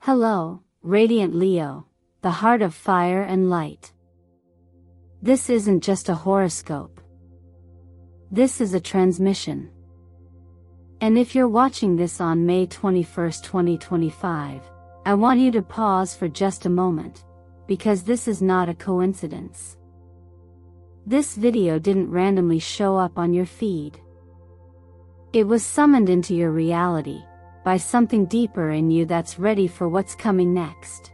Hello, Radiant Leo, the heart of fire and light. This isn't just a horoscope. This is a transmission. And if you're watching this on May 21st, 2025, I want you to pause for just a moment, because this is not a coincidence. This video didn't randomly show up on your feed. It was summoned into your reality by something deeper in you that's ready for what's coming next.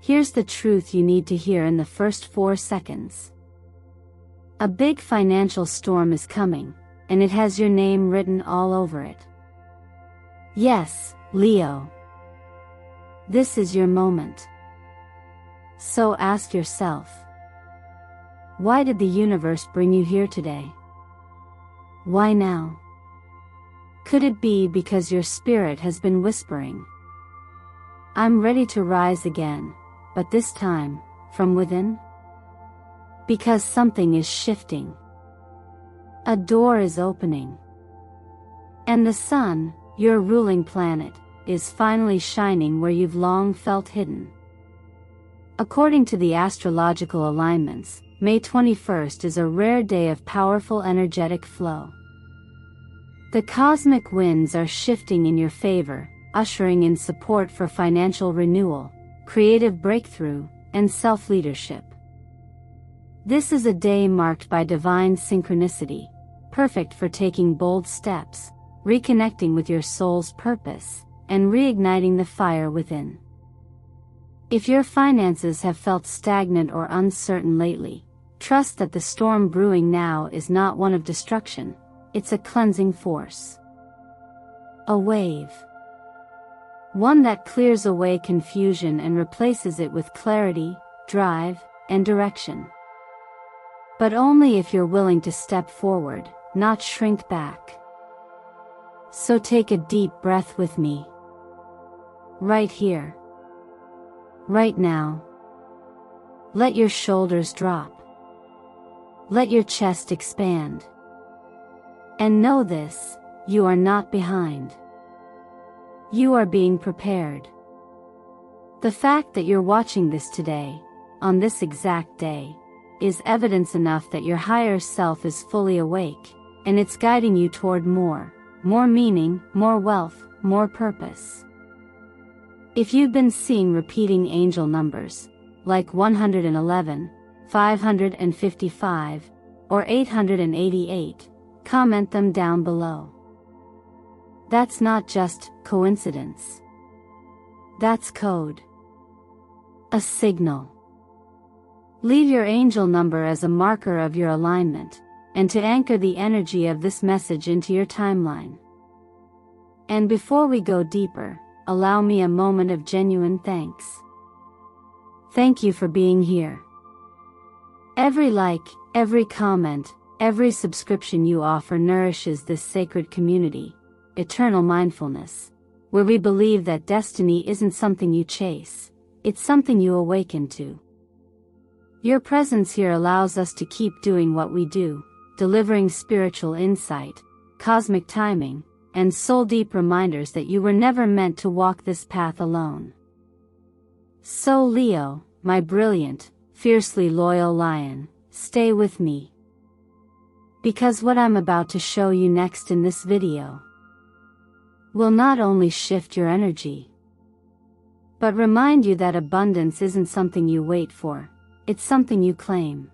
Here's the truth you need to hear in the first 4 seconds. A big financial storm is coming, and it has your name written all over it. Yes, Leo. This is your moment. So ask yourself, why did the universe bring you here today? Why now? Could it be because your spirit has been whispering, I'm ready to rise again, but this time, from within? Because something is shifting. A door is opening. And the sun, your ruling planet, is finally shining where you've long felt hidden. According to the astrological alignments, May 21st is a rare day of powerful energetic flow. The cosmic winds are shifting in your favor, ushering in support for financial renewal, creative breakthrough, and self-leadership. This is a day marked by divine synchronicity, perfect for taking bold steps, reconnecting with your soul's purpose, and reigniting the fire within. If your finances have felt stagnant or uncertain lately, trust that the storm brewing now is not one of destruction. It's a cleansing force. A wave. One that clears away confusion and replaces it with clarity, drive, and direction. But only if you're willing to step forward, not shrink back. So take a deep breath with me. Right here. Right now. Let your shoulders drop. Let your chest expand. And know this, you are not behind. You are being prepared. The fact that you're watching this today, on this exact day, is evidence enough that your higher self is fully awake, and it's guiding you toward more meaning, more wealth, more purpose. If you've been seeing repeating angel numbers, like 111, 555, or 888, comment them down below. That's not just coincidence. That's code. A signal. Leave your angel number as a marker of your alignment, and to anchor the energy of this message into your timeline. And before we go deeper, allow me a moment of genuine thanks. Thank you for being here. Every like, every comment, every subscription you offer nourishes this sacred community, Eternal Mindfulness, where we believe that destiny isn't something you chase, it's something you awaken to. Your presence here allows us to keep doing what we do, delivering spiritual insight, cosmic timing, and soul-deep reminders that you were never meant to walk this path alone. So Leo, my brilliant, fiercely loyal lion, stay with me. Because what I'm about to show you next in this video will not only shift your energy, but remind you that abundance isn't something you wait for, it's something you claim.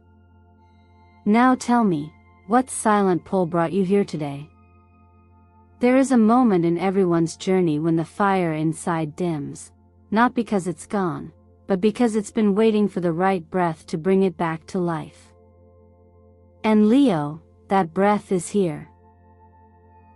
Now tell me, what silent pull brought you here today? There is a moment in everyone's journey when the fire inside dims, not because it's gone, but because it's been waiting for the right breath to bring it back to life. And Leo, that breath is here.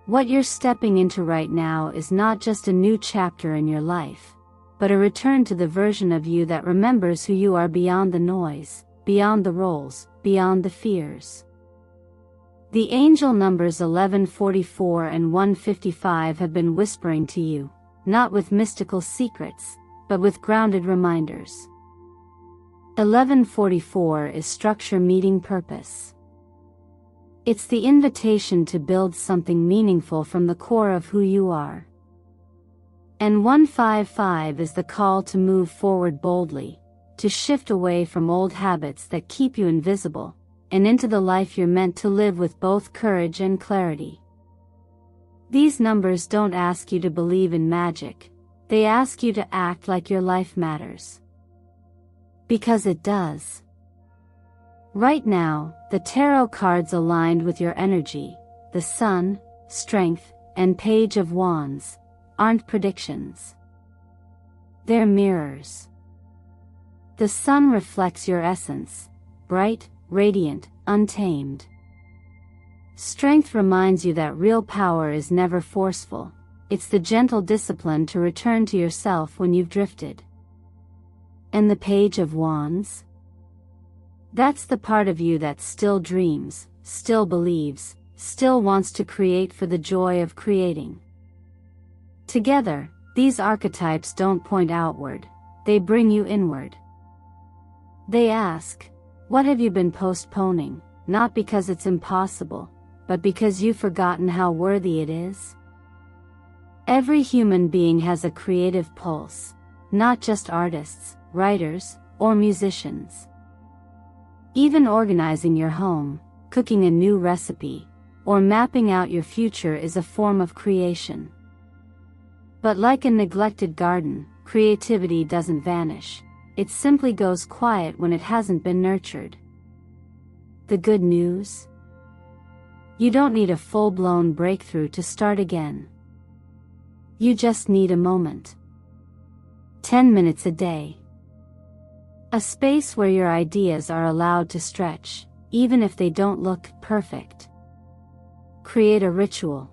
What you're stepping into right now is not just a new chapter in your life, but a return to the version of you that remembers who you are beyond the noise, beyond the roles, beyond the fears. The angel numbers 1144 and 155 have been whispering to you, not with mystical secrets, but with grounded reminders. 1144 is structure meeting purpose. It's the invitation to build something meaningful from the core of who you are. And 155 is the call to move forward boldly, to shift away from old habits that keep you invisible, and into the life you're meant to live with both courage and clarity. These numbers don't ask you to believe in magic, they ask you to act like your life matters. Because it does. Right now, the tarot cards aligned with your energy, the Sun, Strength, and Page of Wands, aren't predictions. They're mirrors. The Sun reflects your essence, bright, radiant, untamed. Strength reminds you that real power is never forceful, it's the gentle discipline to return to yourself when you've drifted. And the Page of Wands? That's the part of you that still dreams, still believes, still wants to create for the joy of creating. Together, these archetypes don't point outward, they bring you inward. They ask, what have you been postponing, not because it's impossible, but because you've forgotten how worthy it is? Every human being has a creative pulse, not just artists, writers, or musicians. Even organizing your home, cooking a new recipe, or mapping out your future is a form of creation. But like a neglected garden, creativity doesn't vanish, it simply goes quiet when it hasn't been nurtured. The good news? You don't need a full-blown breakthrough to start again. You just need a moment. 10 minutes a day. A space where your ideas are allowed to stretch, even if they don't look perfect. Create a ritual.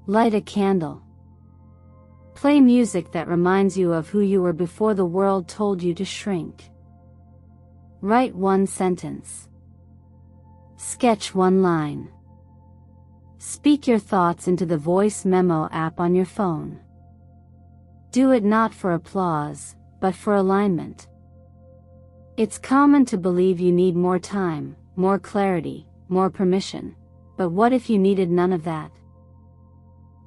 Light a candle. Play music that reminds you of who you were before the world told you to shrink. Write one sentence. Sketch one line. Speak your thoughts into the voice memo app on your phone. Do it not for applause, but for alignment. It's common to believe you need more time, more clarity, more permission. But what if you needed none of that?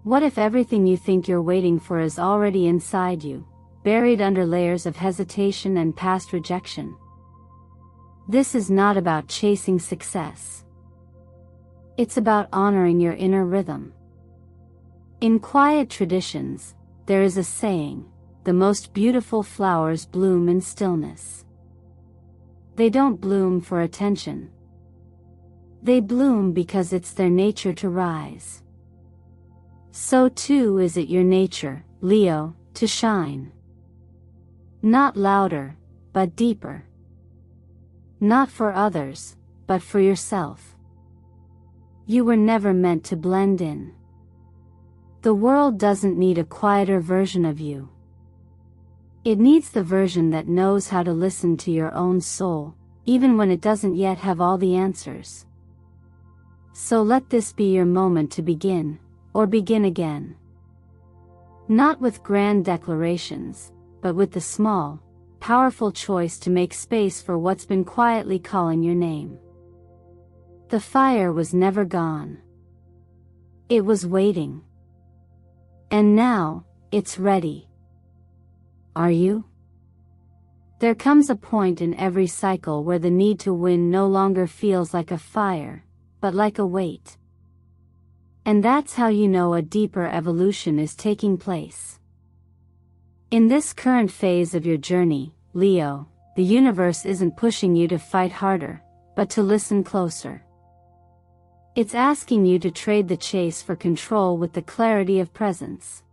What if everything you think you're waiting for is already inside you, buried under layers of hesitation and past rejection? This is not about chasing success. It's about honoring your inner rhythm. In quiet traditions, there is a saying, the most beautiful flowers bloom in stillness. They don't bloom for attention. They bloom because it's their nature to rise. So too is it your nature, Leo, to shine. Not louder, but deeper. Not for others, but for yourself. You were never meant to blend in. The world doesn't need a quieter version of you. It needs the version that knows how to listen to your own soul, even when it doesn't yet have all the answers. So let this be your moment to begin, or begin again. Not with grand declarations, but with the small, powerful choice to make space for what's been quietly calling your name. The fire was never gone. It was waiting. And now, it's ready. Are you? There comes a point in every cycle where the need to win no longer feels like a fire, but like a weight. And that's how you know a deeper evolution is taking place. In this current phase of your journey, Leo, the universe isn't pushing you to fight harder, but to listen closer. It's asking you to trade the chase for control with the clarity of presence.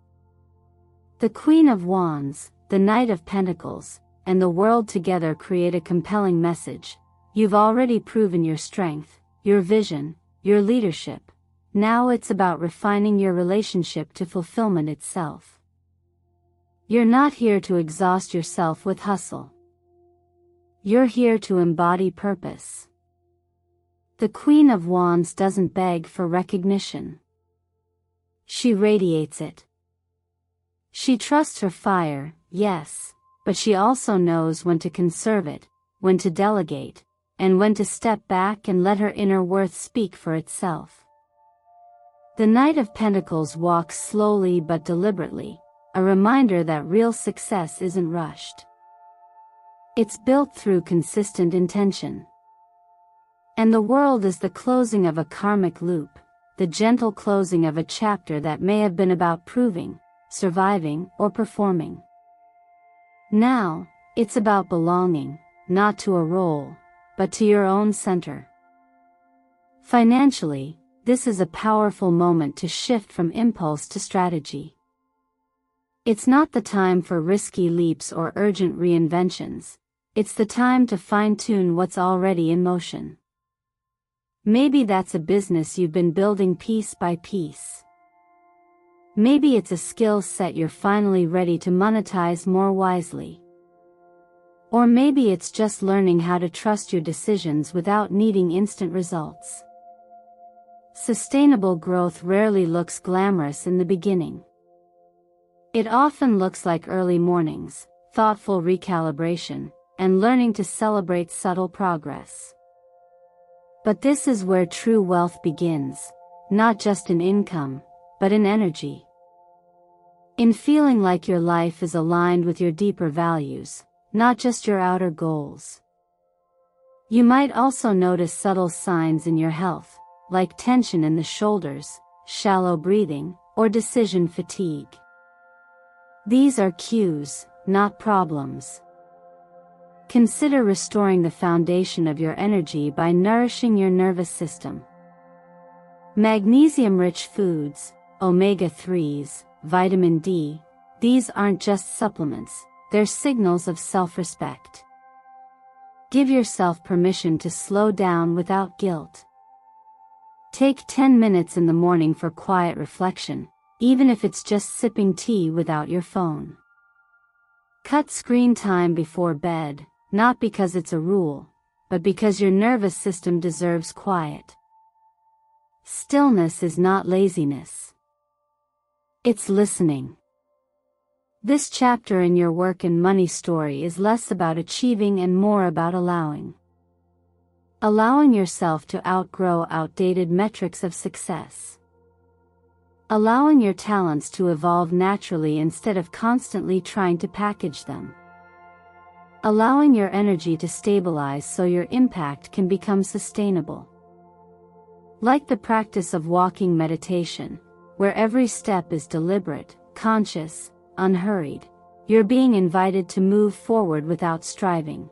The Queen of Wands, the Knight of Pentacles, and the world together create a compelling message. You've already proven your strength, your vision, your leadership. Now it's about refining your relationship to fulfillment itself. You're not here to exhaust yourself with hustle. You're here to embody purpose. The Queen of Wands doesn't beg for recognition. She radiates it. She trusts her fire, yes, but she also knows when to conserve it, when to delegate, and when to step back and let her inner worth speak for itself. The Knight of Pentacles walks slowly but deliberately, a reminder that real success isn't rushed. It's built through consistent intention. And the world is the closing of a karmic loop, the gentle closing of a chapter that may have been about proving, surviving, or performing. Now, it's about belonging, not to a role, but to your own center. Financially, this is a powerful moment to shift from impulse to strategy. It's not the time for risky leaps or urgent reinventions. It's the time to fine-tune what's already in motion. Maybe that's a business you've been building piece by piece. Maybe it's a skill set you're finally ready to monetize more wisely. Or maybe it's just learning how to trust your decisions without needing instant results. Sustainable growth rarely looks glamorous in the beginning. It often looks like early mornings, thoughtful recalibration, and learning to celebrate subtle progress. But this is where true wealth begins, not just in income, but in energy. In feeling like your life is aligned with your deeper values, not just your outer goals. You might also notice subtle signs in your health, like tension in the shoulders, shallow breathing, or decision fatigue. These are cues, not problems. Consider restoring the foundation of your energy by nourishing your nervous system. Magnesium-rich foods, omega-3s, vitamin D, these aren't just supplements, they're signals of self-respect. Give yourself permission to slow down without guilt. Take 10 minutes in the morning for quiet reflection, even if it's just sipping tea without your phone. Cut screen time before bed, not because it's a rule, but because your nervous system deserves quiet. Stillness is not laziness. It's listening. This chapter in your work and money story is less about achieving and more about allowing. Allowing yourself to outgrow outdated metrics of success. Allowing your talents to evolve naturally instead of constantly trying to package them. Allowing your energy to stabilize so your impact can become sustainable. Like the practice of walking meditation, where every step is deliberate, conscious, unhurried, you're being invited to move forward without striving.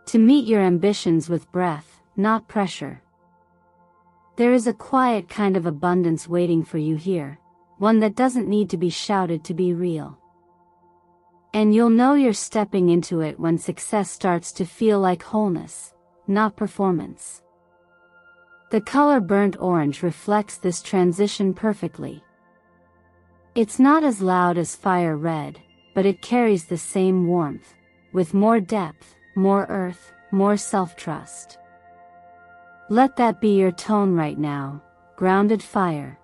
To meet your ambitions with breath, not pressure. There is a quiet kind of abundance waiting for you here, one that doesn't need to be shouted to be real. And you'll know you're stepping into it when success starts to feel like wholeness, not performance. The color burnt orange reflects this transition perfectly. It's not as loud as fire red, but it carries the same warmth, with more depth, more earth, more self-trust. Let that be your tone right now, grounded fire.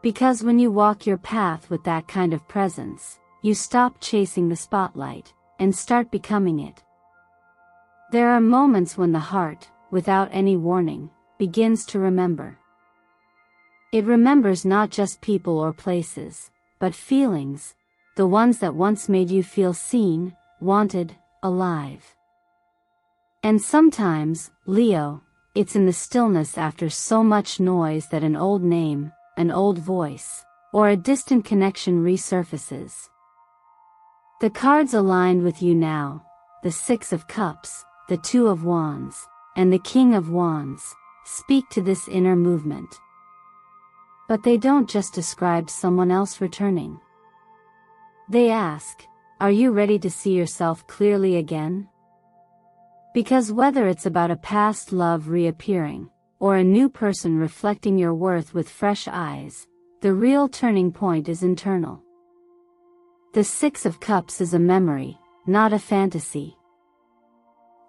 Because when you walk your path with that kind of presence, you stop chasing the spotlight, and start becoming it. There are moments when the heart, without any warning, begins to remember. It remembers not just people or places, but feelings, the ones that once made you feel seen, wanted, alive. And sometimes, Leo, it's in the stillness after so much noise that an old name, an old voice, or a distant connection resurfaces. The cards aligned with you now, the Six of Cups, the Two of Wands, and the King of Wands, speak to this inner movement. But they don't just describe someone else returning. They ask, are you ready to see yourself clearly again? Because whether it's about a past love reappearing, or a new person reflecting your worth with fresh eyes, the real turning point is internal. The Six of Cups is a memory, not a fantasy.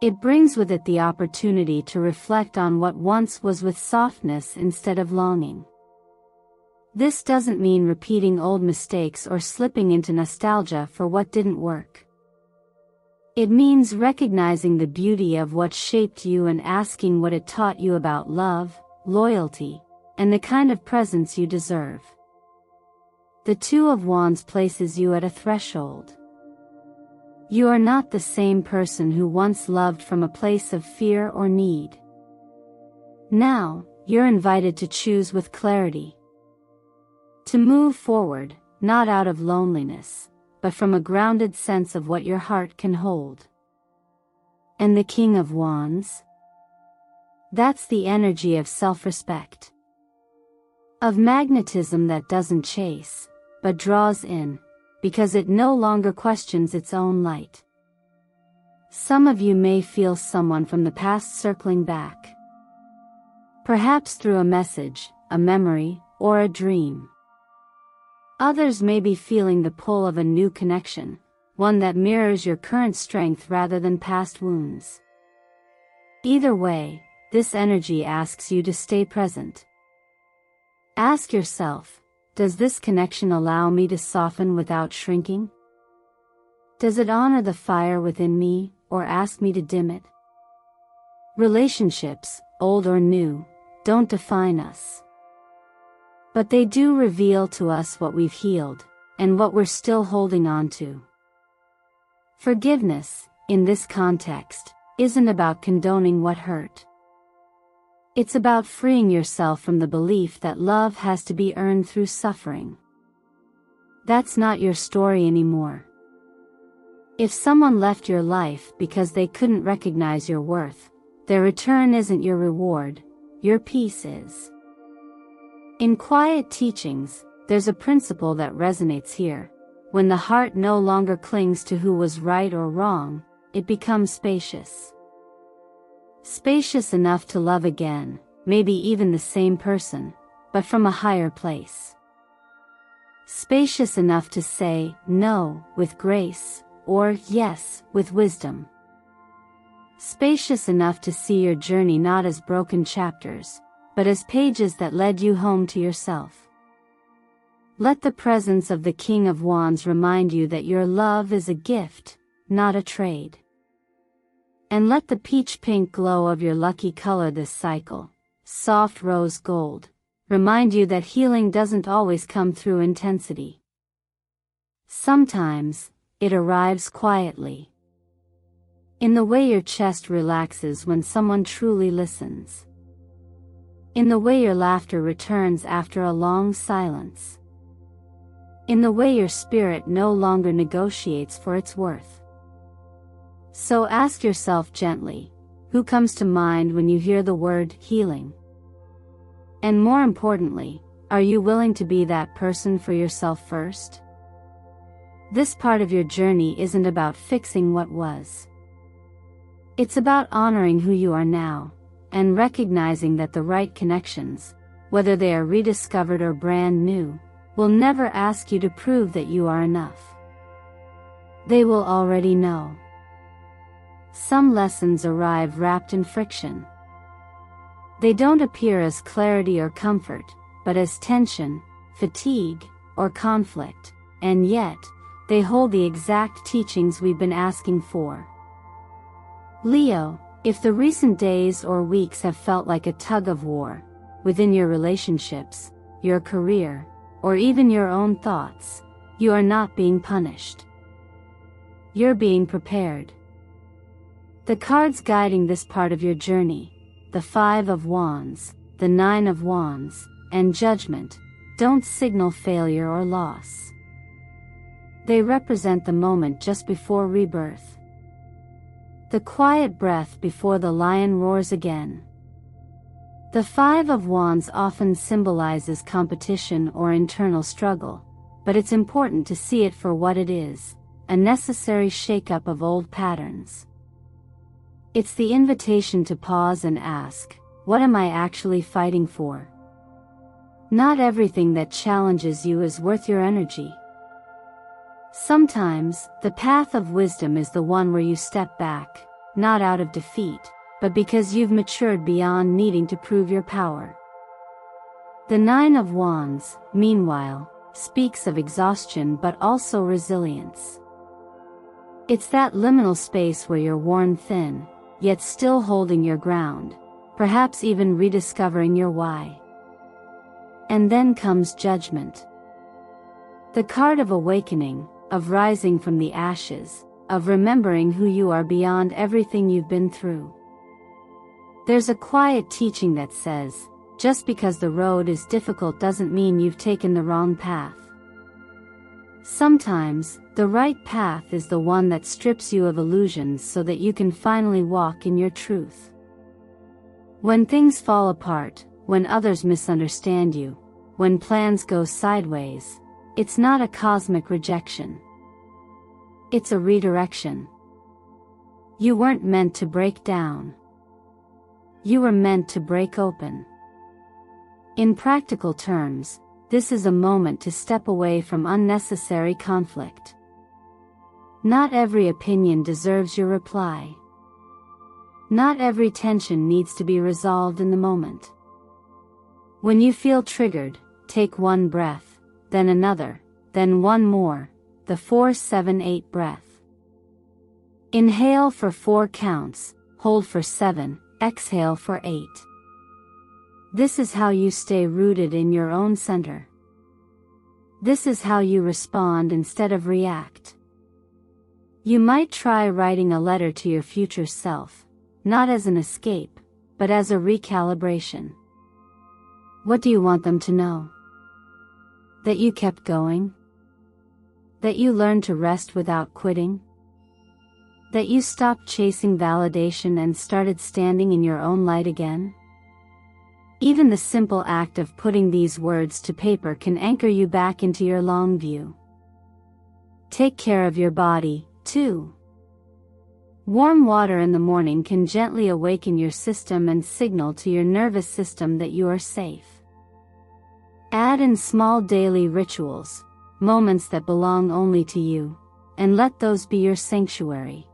It brings with it the opportunity to reflect on what once was with softness instead of longing. This doesn't mean repeating old mistakes or slipping into nostalgia for what didn't work. It means recognizing the beauty of what shaped you and asking what it taught you about love, loyalty, and the kind of presence you deserve. The Two of Wands places you at a threshold. You are not the same person who once loved from a place of fear or need. Now, you're invited to choose with clarity. To move forward, not out of loneliness, but from a grounded sense of what your heart can hold. And the King of Wands? That's the energy of self-respect. Of magnetism that doesn't chase, but draws in, because it no longer questions its own light. Some of you may feel someone from the past circling back. Perhaps through a message, a memory, or a dream. Others may be feeling the pull of a new connection, one that mirrors your current strength rather than past wounds. Either way, this energy asks you to stay present. Ask yourself, does this connection allow me to soften without shrinking? Does it honor the fire within me, or ask me to dim it? Relationships, old or new, don't define us. But they do reveal to us what we've healed, and what we're still holding on to. Forgiveness, in this context, isn't about condoning what hurt. It's about freeing yourself from the belief that love has to be earned through suffering. That's not your story anymore. If someone left your life because they couldn't recognize your worth, their return isn't your reward, your peace is. In quiet teachings, there's a principle that resonates here. When the heart no longer clings to who was right or wrong, it becomes spacious. Spacious enough to love again, maybe even the same person, but from a higher place. Spacious enough to say no with grace, or yes with wisdom. Spacious enough to see your journey not as broken chapters, but as pages that led you home to yourself. Let the presence of the King of Wands remind you that your love is a gift, not a trade. And let the peach-pink glow of your lucky color this cycle, soft rose gold, remind you that healing doesn't always come through intensity. Sometimes, it arrives quietly. In the way your chest relaxes when someone truly listens. In the way your laughter returns after a long silence. In the way your spirit no longer negotiates for its worth. So ask yourself gently, who comes to mind when you hear the word healing? And more importantly, are you willing to be that person for yourself first? This part of your journey isn't about fixing what was. It's about honoring who you are now, and recognizing that the right connections, whether they are rediscovered or brand new, will never ask you to prove that you are enough. They will already know. Some lessons arrive wrapped in friction. They don't appear as clarity or comfort, but as tension, fatigue, or conflict, and yet, they hold the exact teachings we've been asking for. Leo, if the recent days or weeks have felt like a tug of war, within your relationships, your career, or even your own thoughts, you are not being punished. You're being prepared. The cards guiding this part of your journey, the Five of Wands, the Nine of Wands, and Judgment, don't signal failure or loss. They represent the moment just before rebirth. The quiet breath before the lion roars again. The Five of Wands often symbolizes competition or internal struggle, but it's important to see it for what it is, a necessary shake-up of old patterns. It's the invitation to pause and ask, what am I actually fighting for? Not everything that challenges you is worth your energy. Sometimes, the path of wisdom is the one where you step back, not out of defeat, but because you've matured beyond needing to prove your power. The Nine of Wands, meanwhile, speaks of exhaustion but also resilience. It's that liminal space where you're worn thin, yet still holding your ground, perhaps even rediscovering your why. And then comes Judgment. The card of awakening, of rising from the ashes, of remembering who you are beyond everything you've been through. There's a quiet teaching that says, just because the road is difficult doesn't mean you've taken the wrong path. Sometimes, the right path is the one that strips you of illusions so that you can finally walk in your truth. When things fall apart, when others misunderstand you, when plans go sideways, it's not a cosmic rejection. It's a redirection. You weren't meant to break down. You were meant to break open. In practical terms, this is a moment to step away from unnecessary conflict. Not every opinion deserves your reply. Not every tension needs to be resolved in the moment. When you feel triggered, take one breath, then another, then one more, the 4-7-8 breath. Inhale for 4 counts, hold for 7, exhale for 8. This is how you stay rooted in your own center. This is how you respond instead of react. You might try writing a letter to your future self, not as an escape, but as a recalibration. What do you want them to know? That you kept going? That you learned to rest without quitting? That you stopped chasing validation and started standing in your own light again? Even the simple act of putting these words to paper can anchor you back into your long view. Take care of your body, too. Warm water in the morning can gently awaken your system and signal to your nervous system that you are safe. Add in small daily rituals, moments that belong only to you, and let those be your sanctuary.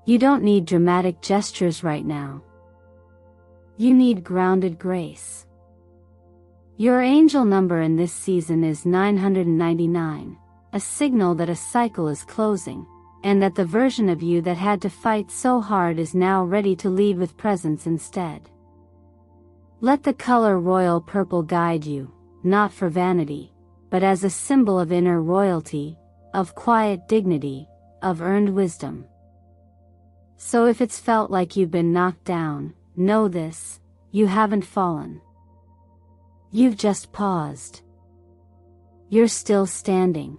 You don't need dramatic gestures right now. You need grounded grace. Your angel number in this season is 999, a signal that a cycle is closing, and that the version of you that had to fight so hard is now ready to lead with presence instead. Let the color royal purple guide you, not for vanity, but as a symbol of inner royalty, of quiet dignity, of earned wisdom. So if it's felt like you've been knocked down, know this: you haven't fallen. You've just paused. You're still standing.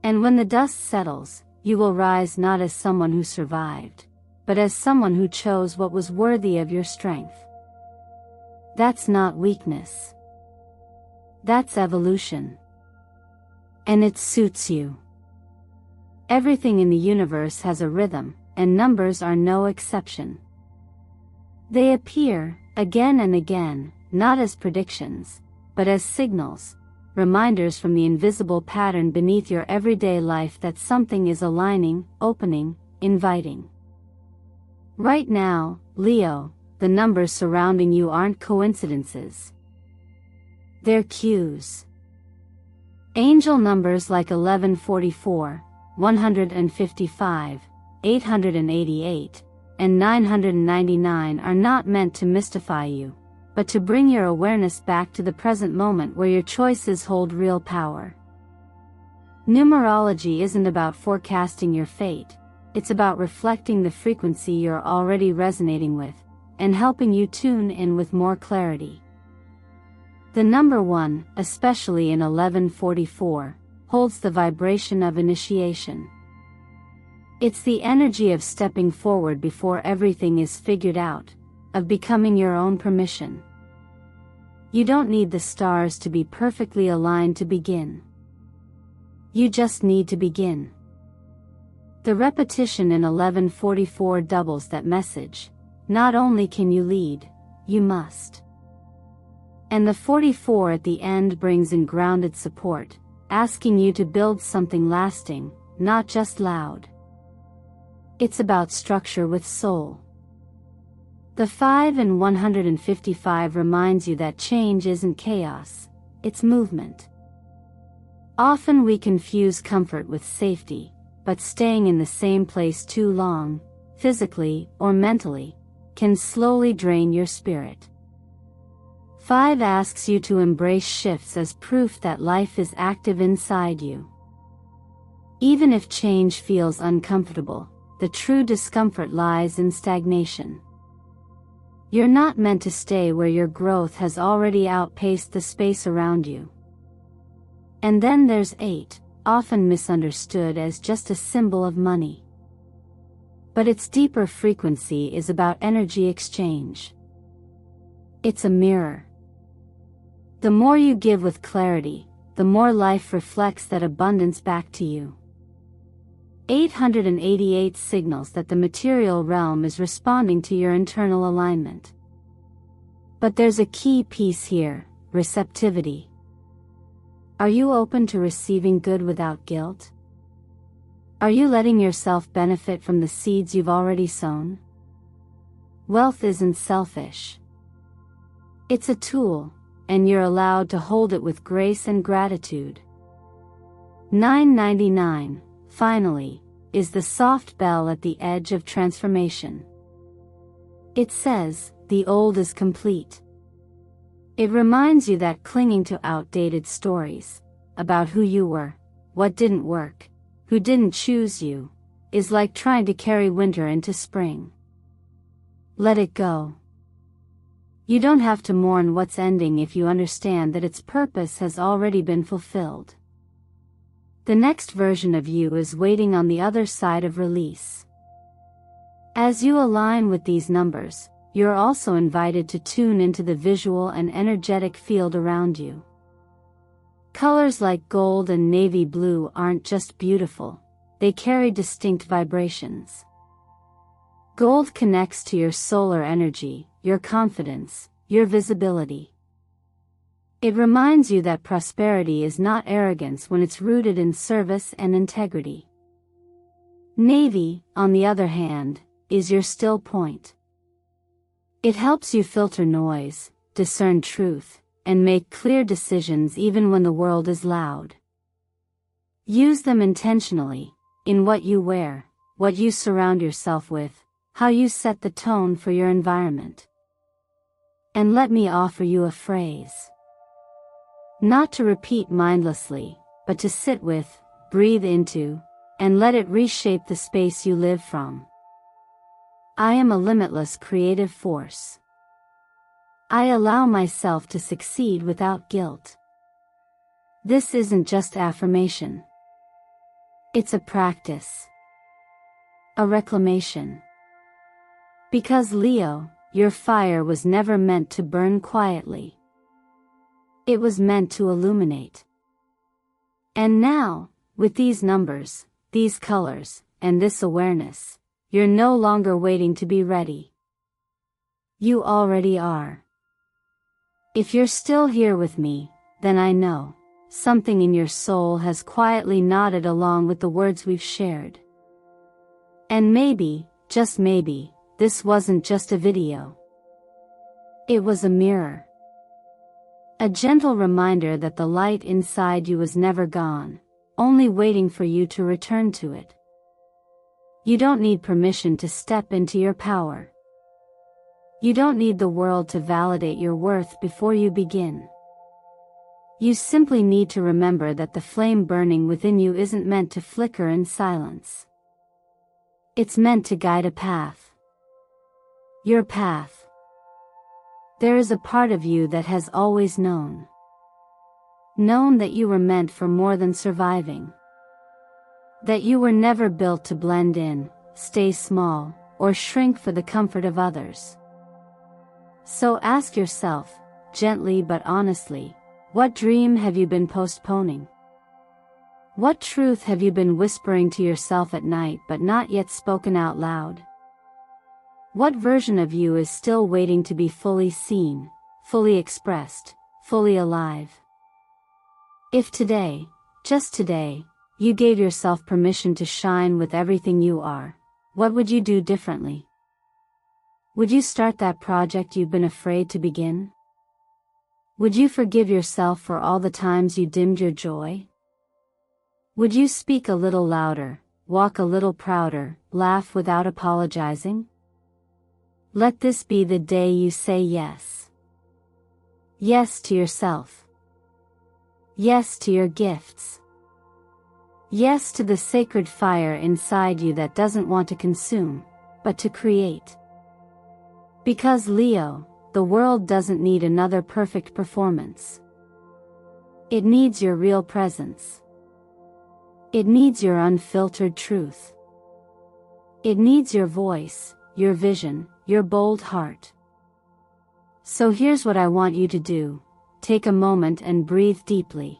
And when the dust settles, you will rise not as someone who survived, but as someone who chose what was worthy of your strength. That's not weakness. That's evolution. And it suits you. Everything in the universe has a rhythm, and numbers are no exception. They appear, again and again, not as predictions, but as signals, reminders from the invisible pattern beneath your everyday life that something is aligning, opening, inviting. Right now, Leo, the numbers surrounding you aren't coincidences. They're cues. Angel numbers like 1144, 155, 888, and 999 are not meant to mystify you, but to bring your awareness back to the present moment where your choices hold real power. Numerology isn't about forecasting your fate, it's about reflecting the frequency you're already resonating with, and helping you tune in with more clarity. The number 1, especially in 1144, holds the vibration of initiation. It's the energy of stepping forward before everything is figured out, of becoming your own permission. You don't need the stars to be perfectly aligned to begin. You just need to begin. The repetition in 1144 doubles that message: not only can you lead, you must. And the 44 at the end brings in grounded support, asking you to build something lasting, not just loud. It's about structure with soul. The 5 in 155 reminds you that change isn't chaos, it's movement. Often we confuse comfort with safety, but staying in the same place too long, physically or mentally, can slowly drain your spirit. 5 asks you to embrace shifts as proof that life is active inside you. Even if change feels uncomfortable, the true discomfort lies in stagnation. You're not meant to stay where your growth has already outpaced the space around you. And then there's 8, often misunderstood as just a symbol of money. But its deeper frequency is about energy exchange. It's a mirror. The more you give with clarity, the more life reflects that abundance back to you. 888 signals that the material realm is responding to your internal alignment. But there's a key piece here: receptivity. Are you open to receiving good without guilt? Are you letting yourself benefit from the seeds you've already sown? Wealth isn't selfish. It's a tool, and you're allowed to hold it with grace and gratitude. 999, finally, is the soft bell at the edge of transformation. It says, "The old is complete." It reminds you that clinging to outdated stories about who you were, what didn't work, who didn't choose you, is like trying to carry winter into spring. Let it go. You don't have to mourn what's ending if you understand that its purpose has already been fulfilled. The next version of you is waiting on the other side of release. As you align with these numbers, you're also invited to tune into the visual and energetic field around you. Colors like gold and navy blue aren't just beautiful, they carry distinct vibrations. Gold connects to your solar energy, your confidence, your visibility. It reminds you that prosperity is not arrogance when it's rooted in service and integrity. Navy, on the other hand, is your still point. It helps you filter noise, discern truth, and make clear decisions even when the world is loud. Use them intentionally, in what you wear, what you surround yourself with, how you set the tone for your environment. And let me offer you a phrase. Not to repeat mindlessly, but to sit with, breathe into, and let it reshape the space you live from. I am a limitless creative force. I allow myself to succeed without guilt. This isn't just affirmation. It's a practice. A reclamation. Because Leo, your fire was never meant to burn quietly. It was meant to illuminate. And now, with these numbers, these colors, and this awareness, you're no longer waiting to be ready. You already are. If you're still here with me, then I know something in your soul has quietly nodded along with the words we've shared. And maybe, just maybe, this wasn't just a video. It was a mirror. A gentle reminder that the light inside you was never gone, only waiting for you to return to it. You don't need permission to step into your power. You don't need the world to validate your worth before you begin. You simply need to remember that the flame burning within you isn't meant to flicker in silence. It's meant to guide a path. Your path. There is a part of you that has always known. Known that you were meant for more than surviving. That you were never built to blend in, stay small, or shrink for the comfort of others. So ask yourself, gently but honestly, what dream have you been postponing? What truth have you been whispering to yourself at night but not yet spoken out loud? What version of you is still waiting to be fully seen, fully expressed, fully alive? If today, just today, you gave yourself permission to shine with everything you are, what would you do differently? Would you start that project you've been afraid to begin? Would you forgive yourself for all the times you dimmed your joy? Would you speak a little louder, walk a little prouder, laugh without apologizing? Let this be the day you say yes. Yes to yourself. Yes to your gifts. Yes to the sacred fire inside you that doesn't want to consume, but to create. Because Leo, the world doesn't need another perfect performance. It needs your real presence. It needs your unfiltered truth. It needs your voice, your vision, your bold heart. So here's what I want you to do. Take a moment and breathe deeply.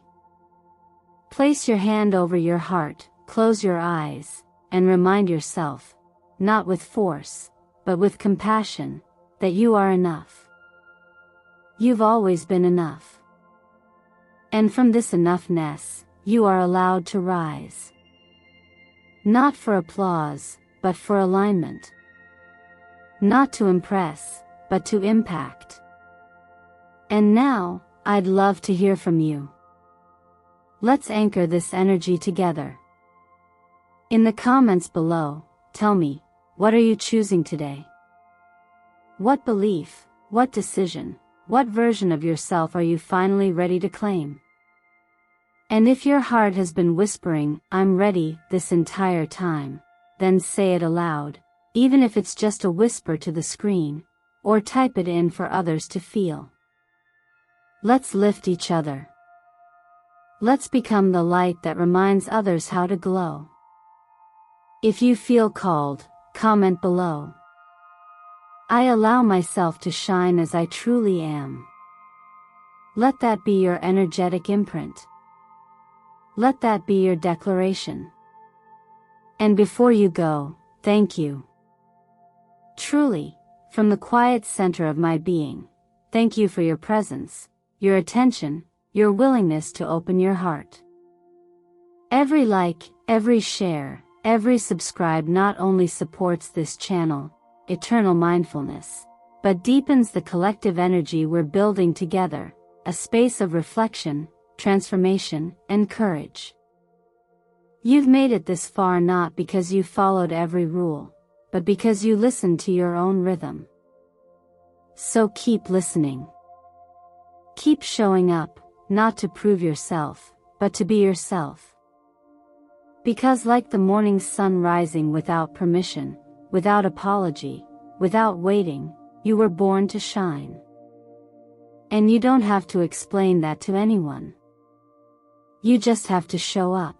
Place your hand over your heart, close your eyes, and remind yourself, not with force, but with compassion, that you are enough. You've always been enough. And from this enoughness, you are allowed to rise. Not for applause, but for alignment. Not to impress, but to impact. And now, I'd love to hear from you. Let's anchor this energy together. In the comments below, tell me, what are you choosing today? What belief, what decision, what version of yourself are you finally ready to claim? And if your heart has been whispering, "I'm ready," this entire time, then say it aloud, even if it's just a whisper to the screen, or type it in for others to feel. Let's lift each other. Let's become the light that reminds others how to glow. If you feel called, comment below. I allow myself to shine as I truly am. Let that be your energetic imprint. Let that be your declaration. And before you go, thank you. Truly, from the quiet center of my being, thank you for your presence, your attention, your willingness to open your heart. Every like, every share, every subscribe not only supports this channel, Eternal Mindfulness, but deepens the collective energy we're building together, a space of reflection, transformation, and courage. You've made it this far not because you followed every rule, but because you listened to your own rhythm. So keep listening. Keep showing up, not to prove yourself, but to be yourself. Because like the morning sun rising without permission, without apology, without waiting, you were born to shine. And you don't have to explain that to anyone. You just have to show up.